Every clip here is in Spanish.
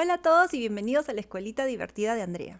Hola a todos y bienvenidos a la Escuelita Divertida de Andrea.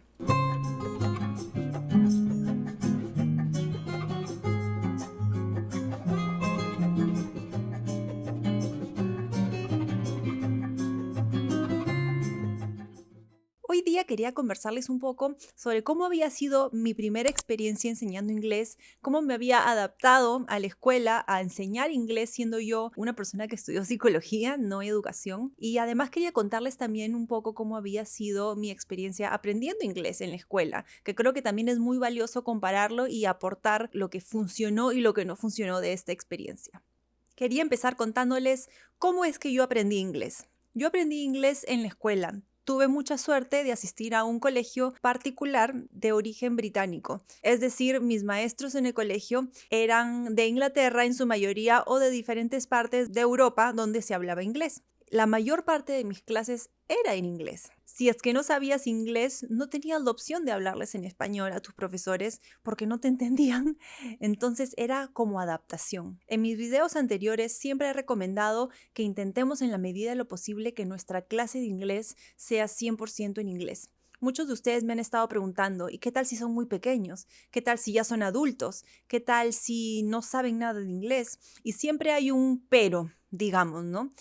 Hoy día quería conversarles un poco sobre cómo había sido mi primera experiencia enseñando inglés, cómo me había adaptado a la escuela a enseñar inglés siendo yo una persona que estudió psicología, no educación. Y además quería contarles también un poco cómo había sido mi experiencia aprendiendo inglés en la escuela, que creo que también es muy valioso compararlo y aportar lo que funcionó y lo que no funcionó de esta experiencia. Quería empezar contándoles cómo es que yo aprendí inglés. Yo aprendí inglés en la escuela. Tuve mucha suerte de asistir a un colegio particular de origen británico. Es decir, mis maestros en el colegio eran de Inglaterra en su mayoría o de diferentes partes de Europa donde se hablaba inglés. La mayor parte de mis clases era en inglés. Si es que no sabías inglés, no tenías la opción de hablarles en español a tus profesores porque no te entendían. Entonces era como adaptación. En mis videos anteriores siempre he recomendado que intentemos en la medida de lo posible que nuestra clase de inglés sea 100% en inglés. Muchos de ustedes me han estado preguntando, ¿y qué tal si son muy pequeños? ¿Qué tal si ya son adultos? ¿Qué tal si no saben nada de inglés? Y siempre hay un pero, digamos, ¿no?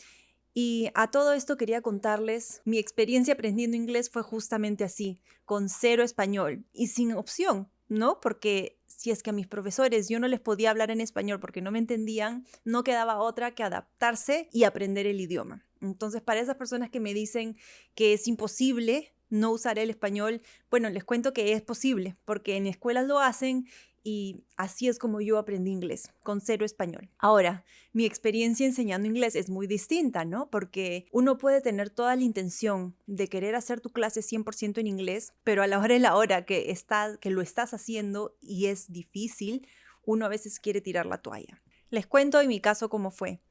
Y a todo esto quería contarles, mi experiencia aprendiendo inglés fue justamente así, con cero español y sin opción, ¿no? Porque si es que a mis profesores yo no les podía hablar en español porque no me entendían, no quedaba otra que adaptarse y aprender el idioma. Entonces, para esas personas que me dicen que es imposible no usar el español, bueno, les cuento que es posible, porque en escuelas lo hacen y así es como yo aprendí inglés, con cero español. Ahora, mi experiencia enseñando inglés es muy distinta, ¿no? Porque uno puede tener toda la intención de querer hacer tu clase 100% en inglés, pero a la hora de la hora que lo estás haciendo y es difícil, uno a veces quiere tirar la toalla. Les cuento en mi caso cómo fue.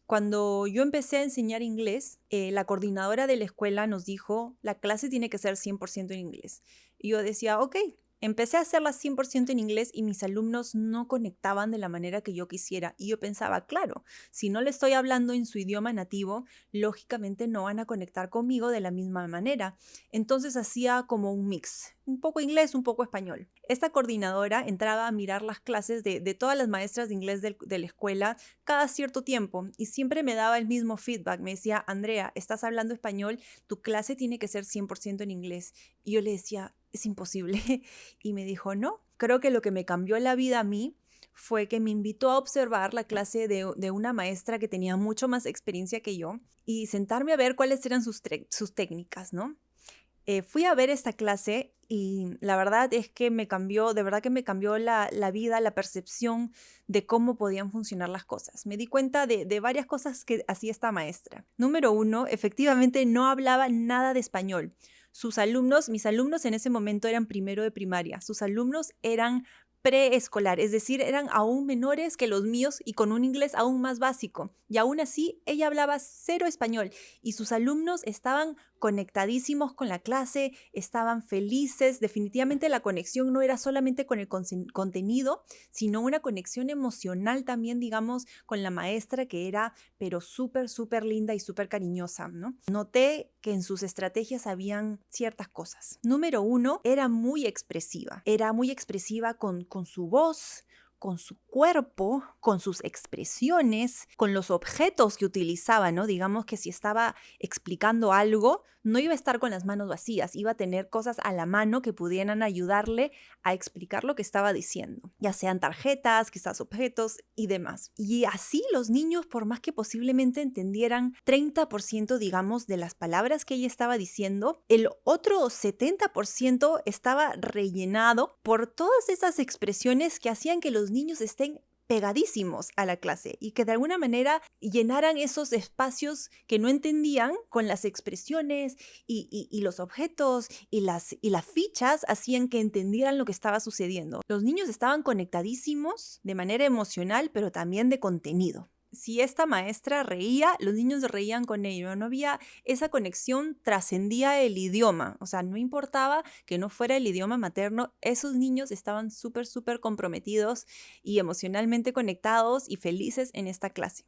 Cuando yo empecé a enseñar inglés, la coordinadora de la escuela nos dijo, la clase tiene que ser 100% en inglés. Y yo decía, ok. Empecé a hacerla 100% en inglés y mis alumnos no conectaban de la manera que yo quisiera. Y yo pensaba, claro, si no le estoy hablando en su idioma nativo, lógicamente no van a conectar conmigo de la misma manera. Entonces hacía como un mix, un poco inglés, un poco español. Esta coordinadora entraba a mirar las clases de todas las maestras de inglés de la escuela cada cierto tiempo y siempre me daba el mismo feedback. Me decía, Andrea, estás hablando español, tu clase tiene que ser 100% en inglés. Y yo le decía, es imposible. Y me dijo, no, creo que lo que me cambió la vida a mí fue que me invitó a observar la clase de una maestra que tenía mucho más experiencia que yo y sentarme a ver cuáles eran sus técnicas, ¿no? Fui a ver esta clase y la verdad es que me cambió, de verdad que me cambió la vida, la percepción de cómo podían funcionar las cosas. Me di cuenta de varias cosas que hacía esta maestra. Número uno, efectivamente no hablaba nada de español. Mis alumnos en ese momento eran primero de primaria. Sus alumnos eran preescolar, es decir, eran aún menores que los míos y con un inglés aún más básico. Y aún así, ella hablaba cero español y sus alumnos estaban conectadísimos con la clase, estaban felices. Definitivamente la conexión no era solamente con el contenido, sino una conexión emocional también, digamos, con la maestra que era, pero súper, súper linda y súper cariñosa, ¿no? Noté que en sus estrategias habían ciertas cosas. Número uno, era muy expresiva con su voz, con su cuerpo, con sus expresiones, con los objetos que utilizaba, ¿no? Digamos que si estaba explicando algo, no iba a estar con las manos vacías, iba a tener cosas a la mano que pudieran ayudarle a explicar lo que estaba diciendo, ya sean tarjetas, quizás objetos y demás. Y así los niños, por más que posiblemente entendieran 30%, digamos, de las palabras que ella estaba diciendo, el otro 70% estaba rellenado por todas esas expresiones que hacían que los niños estén pegadísimos a la clase y que de alguna manera llenaran esos espacios que no entendían con las expresiones y los objetos y las fichas hacían que entendieran lo que estaba sucediendo. Los niños estaban conectadísimos de manera emocional, pero también de contenido. Si esta maestra reía, los niños reían con ella. No había esa conexión, trascendía el idioma. O sea, no importaba que no fuera el idioma materno, esos niños estaban súper, súper comprometidos y emocionalmente conectados y felices en esta clase.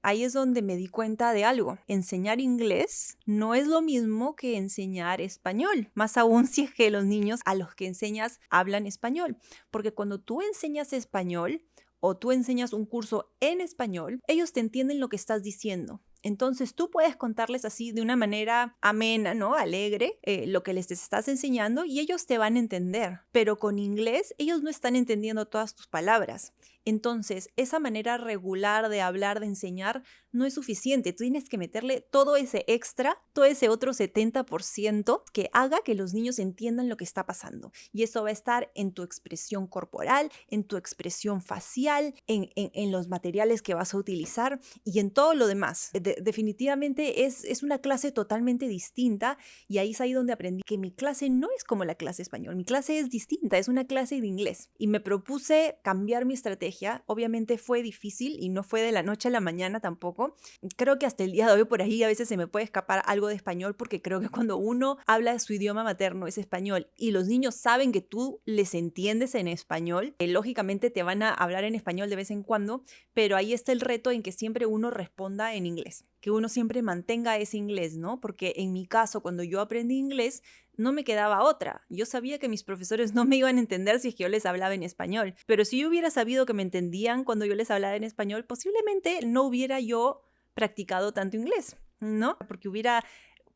ahí es donde me di cuenta de algo. Enseñar inglés no es lo mismo que enseñar español, más aún si es que los niños a los que enseñas hablan español, porque cuando tú enseñas español o tú enseñas un curso en español, ellos te entienden lo que estás diciendo. Entonces tú puedes contarles así de una manera amena, ¿no? Alegre, lo que les estás enseñando y ellos te van a entender. Pero con inglés ellos no están entendiendo todas tus palabras. Entonces, esa manera regular de hablar, de enseñar, no es suficiente. Tú tienes que meterle todo ese extra, todo ese otro 70% que haga que los niños entiendan lo que está pasando. Y eso va a estar en tu expresión corporal, en tu expresión facial, en los materiales que vas a utilizar y en todo lo demás. Definitivamente es una clase totalmente distinta y ahí es ahí donde aprendí que mi clase no es como la clase español. Mi clase es distinta, es una clase de inglés. Y me propuse cambiar mi estrategia. Obviamente fue difícil y no fue de la noche a la mañana tampoco. Creo que hasta el día de hoy por ahí a veces se me puede escapar algo de español porque creo que cuando uno habla de su idioma materno es español y los niños saben que tú les entiendes en español, lógicamente te van a hablar en español de vez en cuando, pero ahí está el reto en que siempre uno responda en inglés, que uno siempre mantenga ese inglés, ¿no? Porque en mi caso, cuando yo aprendí inglés, no me quedaba otra. Yo sabía que mis profesores no me iban a entender si es que yo les hablaba en español, pero si yo hubiera sabido que me entendían cuando yo les hablaba en español, posiblemente no hubiera yo practicado tanto inglés, ¿no? Porque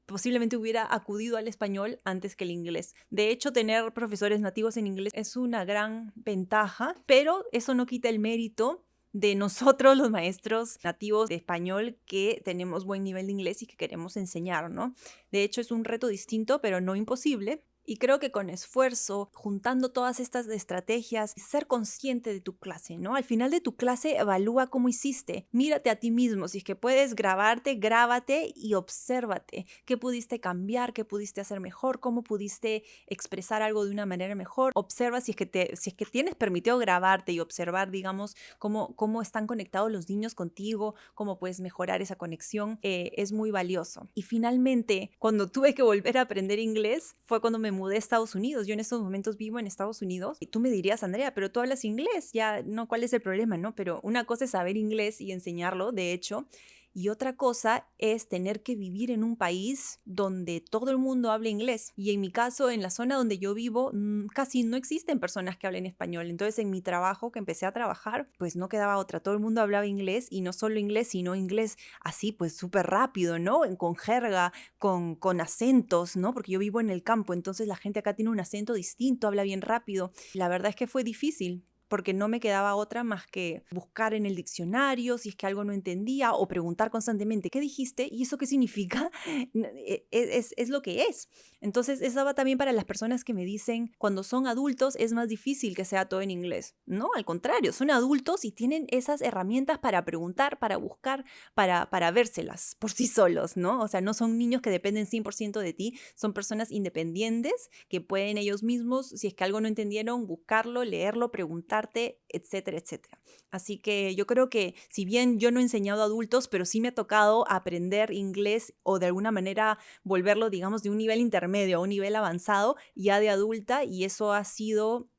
posiblemente hubiera acudido al español antes que el inglés. De hecho, tener profesores nativos en inglés es una gran ventaja, pero eso no quita el mérito de nosotros los maestros nativos de español que tenemos buen nivel de inglés y que queremos enseñar, ¿no? De hecho, es un reto distinto, pero no imposible. Y creo que con esfuerzo, juntando todas estas estrategias, ser consciente de tu clase, ¿no? Al final de tu clase, evalúa cómo hiciste. Mírate a ti mismo. Si es que puedes grabarte, grábate y obsérvate. ¿Qué pudiste cambiar? ¿Qué pudiste hacer mejor? ¿Cómo pudiste expresar algo de una manera mejor? Observa si es que tienes permitido grabarte y observar, digamos, cómo están conectados los niños contigo, cómo puedes mejorar esa conexión. Es muy valioso. Y finalmente, cuando tuve que volver a aprender inglés, fue cuando me mudé a Estados Unidos. Yo en estos momentos vivo en Estados Unidos y tú me dirías, Andrea, pero tú hablas inglés, ya no, ¿cuál es el problema? No, pero una cosa es saber inglés y enseñarlo, de hecho, y otra cosa es tener que vivir en un país donde todo el mundo habla inglés. Y en mi caso, en la zona donde yo vivo, casi no existen personas que hablen español. Entonces, en mi trabajo, que empecé a trabajar, pues no quedaba otra. Todo el mundo hablaba inglés y no solo inglés, sino inglés así, pues súper rápido, ¿no? Con jerga, con acentos, ¿no? Porque yo vivo en el campo, entonces la gente acá tiene un acento distinto, habla bien rápido. La verdad es que fue difícil, porque no me quedaba otra más que buscar en el diccionario si es que algo no entendía o preguntar constantemente, ¿qué dijiste? ¿Y eso qué significa? Es lo que es. Entonces, eso va también para las personas que me dicen, cuando son adultos es más difícil que sea todo en inglés. No, al contrario, son adultos y tienen esas herramientas para preguntar, para buscar, para vérselas por sí solos, ¿no? O sea, no son niños que dependen 100% de ti, son personas independientes que pueden ellos mismos, si es que algo no entendieron, buscarlo, leerlo, preguntar, etcétera, etcétera. Así que yo creo que si bien yo no he enseñado a adultos, pero sí me ha tocado aprender inglés o de alguna manera volverlo, digamos, de un nivel intermedio a un nivel avanzado ya de adulta y eso ha sido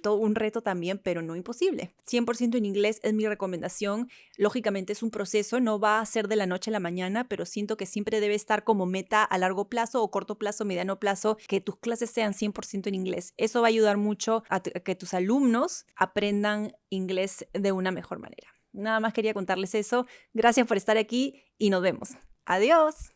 todo un reto también, pero no imposible. 100% en inglés es mi recomendación. Lógicamente es un proceso, no va a ser de la noche a la mañana, pero siento que siempre debe estar como meta a largo plazo o corto plazo, mediano plazo, que tus clases sean 100% en inglés. Eso va a ayudar mucho a que tus alumnos aprendan inglés de una mejor manera. Nada más quería contarles eso. Gracias por estar aquí y nos vemos. Adiós.